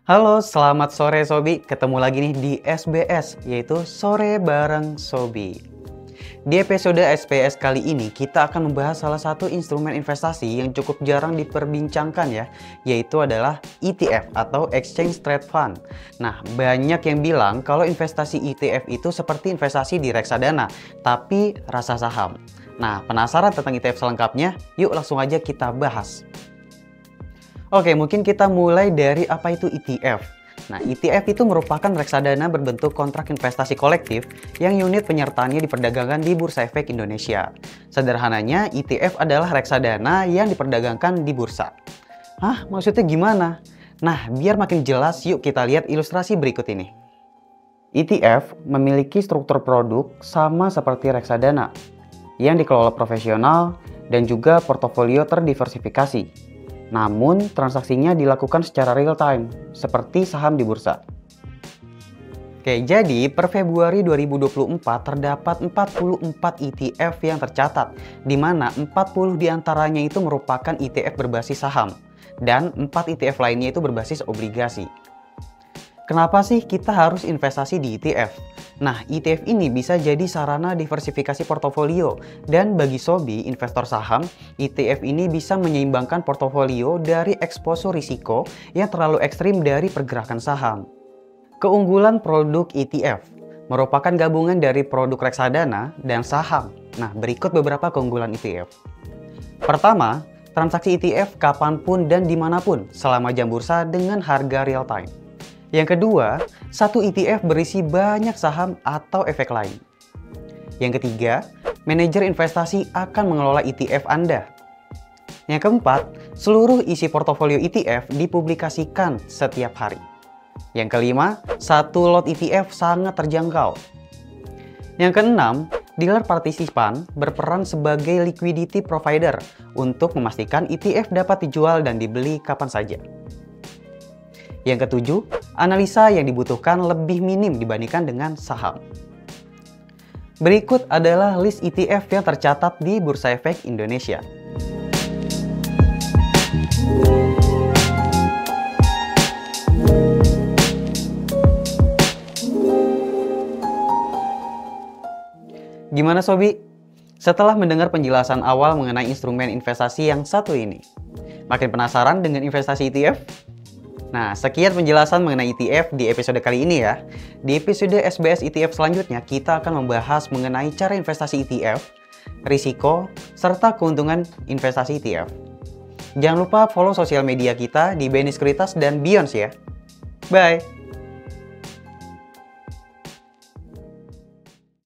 Halo, selamat sore Sobi. Ketemu lagi nih di SBS, yaitu Sore Bareng Sobi. Di episode SPS kali ini, kita akan membahas salah satu instrumen investasi yang cukup jarang diperbincangkan ya, yaitu adalah ETF atau Exchange Trade Fund. Nah, banyak yang bilang kalau investasi ETF itu seperti investasi di reksadana, tapi rasa saham. Nah, penasaran tentang ETF selengkapnya? Yuk langsung aja kita bahas. Oke, mungkin kita mulai dari apa itu ETF. Nah, ETF itu merupakan reksadana berbentuk kontrak investasi kolektif yang unit penyertaannya diperdagangkan di Bursa Efek Indonesia. Sederhananya, ETF adalah reksadana yang diperdagangkan di bursa. Hah, maksudnya gimana? Nah, biar makin jelas, yuk kita lihat ilustrasi berikut ini. ETF memiliki struktur produk sama seperti reksadana, yang dikelola profesional dan juga portofolio terdiversifikasi. Namun, transaksinya dilakukan secara real time, seperti saham di bursa. Oke, jadi per Februari 2024 terdapat 44 ETF yang tercatat, di mana 40 diantaranya itu merupakan ETF berbasis saham, dan 4 ETF lainnya itu berbasis obligasi. Kenapa sih kita harus investasi di ETF? Nah, ETF ini bisa jadi sarana diversifikasi portofolio. Dan bagi Sobi, investor saham, ETF ini bisa menyeimbangkan portofolio dari eksposur risiko yang terlalu ekstrim dari pergerakan saham. Keunggulan produk ETF merupakan gabungan dari produk reksadana dan saham. Nah, berikut beberapa keunggulan ETF. Pertama, transaksi ETF kapanpun dan dimanapun selama jam bursa dengan harga real time. Yang kedua, satu ETF berisi banyak saham atau efek lain. Yang ketiga, manajer investasi akan mengelola ETF Anda. Yang keempat, seluruh isi portofolio ETF dipublikasikan setiap hari. Yang kelima, satu lot ETF sangat terjangkau. Yang keenam, dealer partisipan berperan sebagai liquidity provider untuk memastikan ETF dapat dijual dan dibeli kapan saja. Yang ketujuh, analisa yang dibutuhkan lebih minim dibandingkan dengan saham. Berikut adalah list ETF yang tercatat di Bursa Efek Indonesia. Gimana Sobi? Setelah mendengar penjelasan awal mengenai instrumen investasi yang satu ini, makin penasaran dengan investasi ETF? Nah, sekian penjelasan mengenai ETF di episode kali ini ya. Di episode SBS ETF selanjutnya, kita akan membahas mengenai cara investasi ETF, risiko, serta keuntungan investasi ETF. Jangan lupa follow sosial media kita di Benny Sekuritas dan Beyonce ya. Bye!